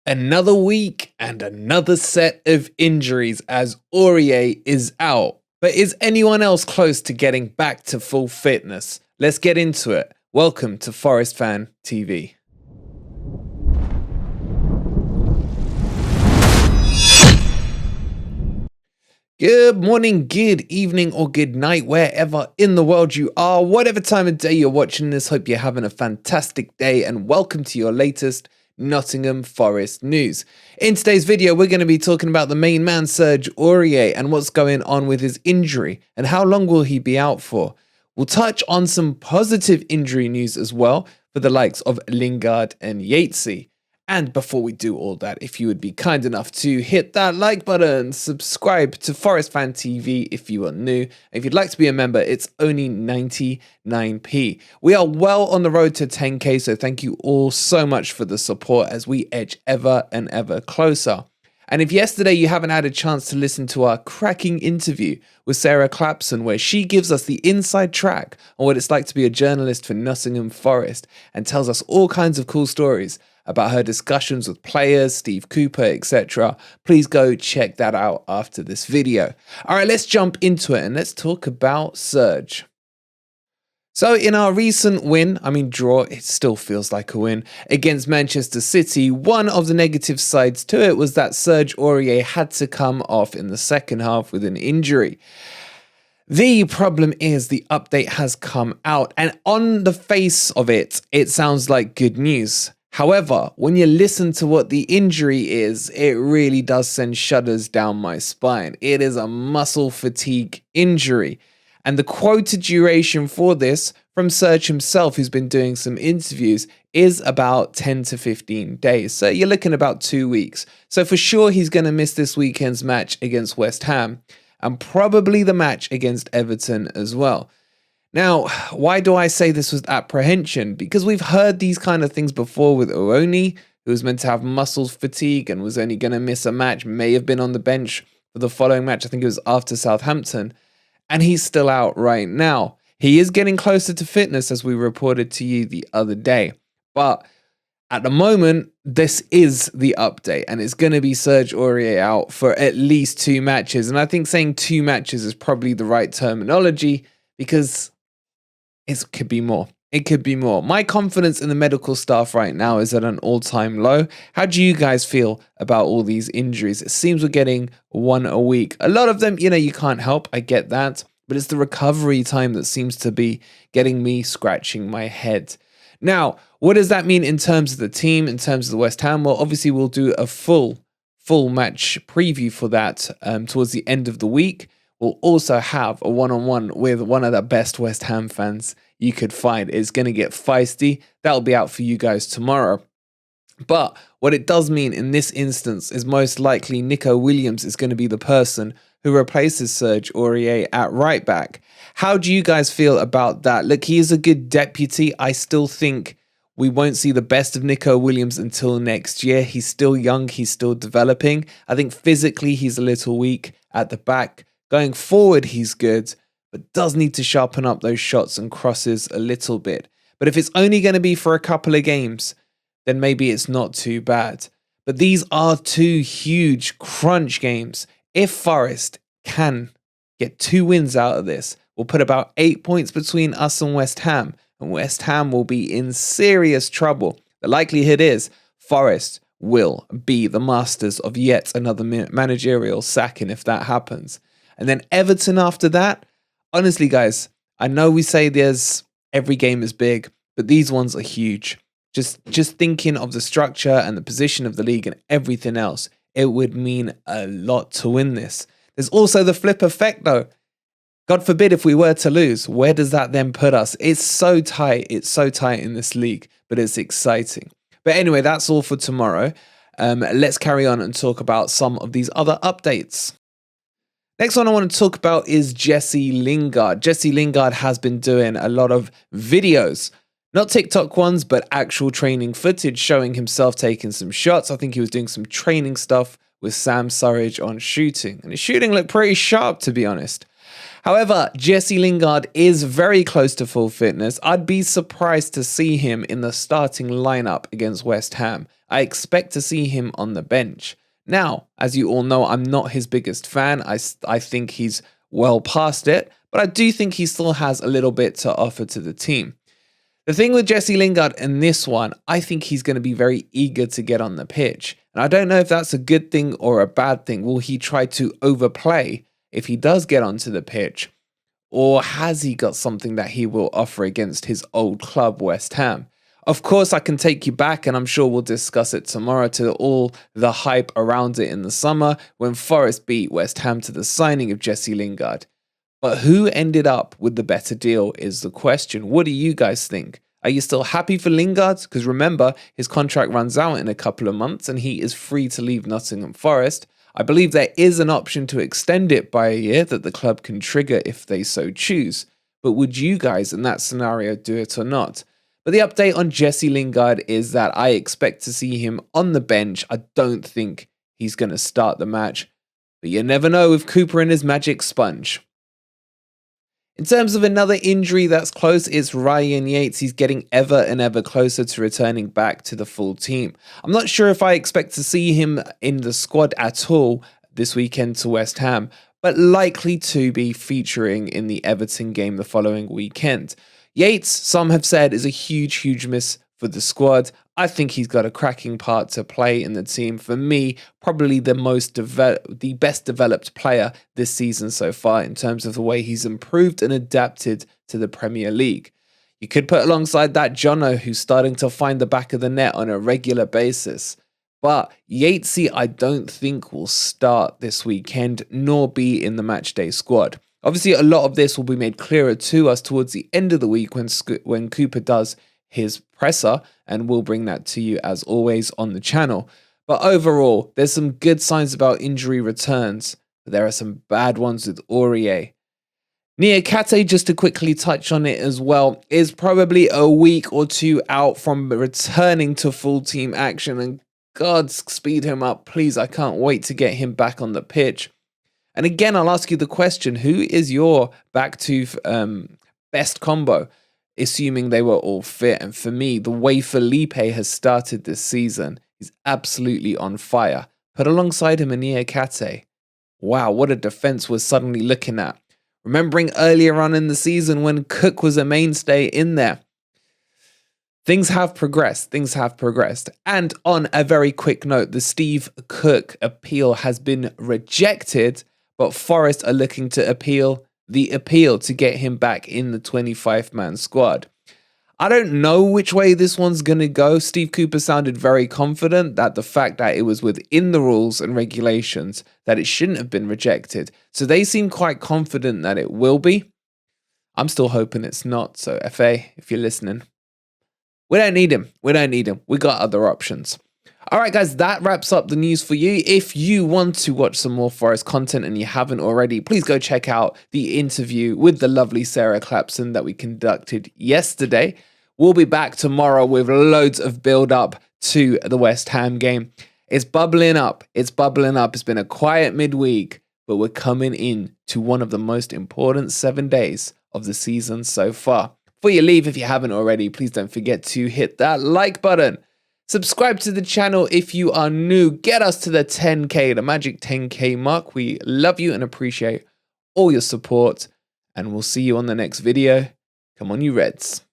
Another week and another set of injuries as Aurier is out. But is anyone else close to getting back to full fitness? Let's get into it. Welcome to Forest Fan TV. Good morning, good evening, or good night, wherever in the world you are. Whatever time of day you're watching this, hope you're having a fantastic day and welcome to your latest Nottingham Forest news. In today's video, we're going to be talking about the main man, Serge Aurier, and what's going on with his injury and how long will he be out for. We'll touch on some positive injury news as well for the likes of Lingard and Yates. And before we do all that, if you would be kind enough to hit that like button, subscribe to Forest Fan TV if you are new. If you'd like to be a member, it's only 99p. We are well on the road to 10k, so thank you all so much for the support as we edge ever and ever closer. And if yesterday you haven't had a chance to listen to our cracking interview with Sarah Clapson, where she gives us the inside track on what it's like to be a journalist for Nottingham Forest and tells us all kinds of cool stories about her discussions with players, Steve Cooper, etc. Please go check that out after this video. All right, let's jump into it and let's talk about Serge. So in our recent win, draw, it still feels like a win, against Manchester City, one of the negative sides to it was that Serge Aurier had to come off in the second half with an injury. The problem is the update has come out and on the face of it, it sounds like good news. However, when you listen to what the injury is, it really does send shudders down my spine. It is a muscle fatigue injury. And the quoted duration for this from Serge himself, who's been doing some interviews, is about 10 to 15 days. So you're looking about 2 weeks. So for sure, he's going to miss this weekend's match against West Ham and probably the match against Everton as well. Now, why do I say this with apprehension? Because we've heard these kind of things before with Oroni, who was meant to have muscle fatigue and was only going to miss a match, may have been on the bench for the following match. I think it was after Southampton, and he's still out right now. He is getting closer to fitness, as we reported to you the other day. But at the moment, this is the update, and it's going to be Serge Aurier out for at least 2 matches. And I think saying 2 matches is probably the right terminology because it could be more. It could be more. My confidence in the medical staff right now is at an all-time low. How do you guys feel about all these injuries? It seems we're getting 1 a week. A lot of them, you can't help. I get that. But it's the recovery time that seems to be getting me scratching my head. Now, what does that mean in terms of the team, in terms of the West Ham? Well, obviously, we'll do a full match preview for that towards the end of the week. We'll also have a one-on-one with one of the best West Ham fans you could find. It's going to get feisty. That'll be out for you guys tomorrow. But what it does mean in this instance is most likely Nico Williams is going to be the person who replaces Serge Aurier at right back. How do you guys feel about that? Look, he is a good deputy. I still think we won't see the best of Nico Williams until next year. He's still young. He's still developing. I think physically he's a little weak at the back. Going forward, he's good, but does need to sharpen up those shots and crosses a little bit. But if it's only going to be for a couple of games, then maybe it's not too bad. But these are 2 huge crunch games. If Forest can get 2 wins out of this, we'll put about 8 points between us and West Ham will be in serious trouble. The likelihood is Forest will be the masters of yet another managerial sacking if that happens. And then Everton after that, honestly, guys, I know we say every game is big, but these ones are huge. Just thinking of the structure and the position of the league and everything else, it would mean a lot to win this. There's also the flip effect, though. God forbid if we were to lose, where does that then put us? It's so tight. It's so tight in this league, but it's exciting. But anyway, that's all for tomorrow. Let's carry on and talk about some of these other updates. Next one I want to talk about is Jesse Lingard. Jesse Lingard has been doing a lot of videos, not TikTok ones, but actual training footage showing himself taking some shots. I think he was doing some training stuff with Sam Surridge on shooting. And his shooting looked pretty sharp, to be honest. However, Jesse Lingard is very close to full fitness. I'd be surprised to see him in the starting lineup against West Ham. I expect to see him on the bench. Now, as you all know, I'm not his biggest fan. I think he's well past it, but I do think he still has a little bit to offer to the team. The thing with Jesse Lingard in this one, I think he's going to be very eager to get on the pitch. And I don't know if that's a good thing or a bad thing. Will he try to overplay if he does get onto the pitch? Or has he got something that he will offer against his old club, West Ham? Of course, I can take you back, and I'm sure we'll discuss it tomorrow, to all the hype around it in the summer when Forest beat West Ham to the signing of Jesse Lingard. But who ended up with the better deal is the question. What do you guys think? Are you still happy for Lingard? Because remember, his contract runs out in a couple of months and he is free to leave Nottingham Forest. I believe there is an option to extend it by a year that the club can trigger if they so choose. But would you guys in that scenario do it or not? But the update on Jesse Lingard is that I expect to see him on the bench. I don't think he's going to start the match. But you never know with Cooper and his magic sponge. In terms of another injury that's close, it's Ryan Yates. He's getting ever and ever closer to returning back to the full team. I'm not sure if I expect to see him in the squad at all this weekend to West Ham, but likely to be featuring in the Everton game the following weekend. Yates, some have said, is a huge miss for the squad. I think he's got a cracking part to play in the team. For me, probably the best developed player this season so far in terms of the way he's improved and adapted to the Premier League. You could put alongside that Jono, who's starting to find the back of the net on a regular basis. But Yatesy, I don't think will start this weekend, nor be in the matchday squad. Obviously, a lot of this will be made clearer to us towards the end of the week when Cooper does his presser, and we'll bring that to you as always on the channel. But overall, there's some good signs about injury returns, but there are some bad ones with Aurier. Niakate, just to quickly touch on it as well, is probably a week or two out from returning to full team action, and God speed him up, please. I can't wait to get him back on the pitch. And again, I'll ask you the question, who is your back to best combo? Assuming they were all fit. And for me, the way Felipe has started this season, he's absolutely on fire. Put alongside him a Niakate. Wow, what a defense we're suddenly looking at. Remembering earlier on in the season when Cook was a mainstay in there. Things have progressed. And on a very quick note, the Steve Cook appeal has been rejected, but Forest are looking to appeal the appeal to get him back in the 25-man squad. I don't know which way this one's going to go. Steve Cooper sounded very confident that the fact that it was within the rules and regulations, that it shouldn't have been rejected. So they seem quite confident that it will be. I'm still hoping it's not. So FA, if you're listening, we don't need him. We got other options. All right, guys, that wraps up the news for you. If you want to watch some more Forest content and you haven't already, please go check out the interview with the lovely Sarah Clapson that we conducted yesterday. We'll be back tomorrow with loads of build-up to the West Ham game. It's bubbling up. It's been a quiet midweek, but we're coming in to one of the most important 7 days of the season so far. Before you leave, if you haven't already, please don't forget to hit that like button. Subscribe to the channel if you are new. Get us to the 10K, the magic 10K mark. We love you and appreciate all your support. And we'll see you on the next video. Come on, you Reds.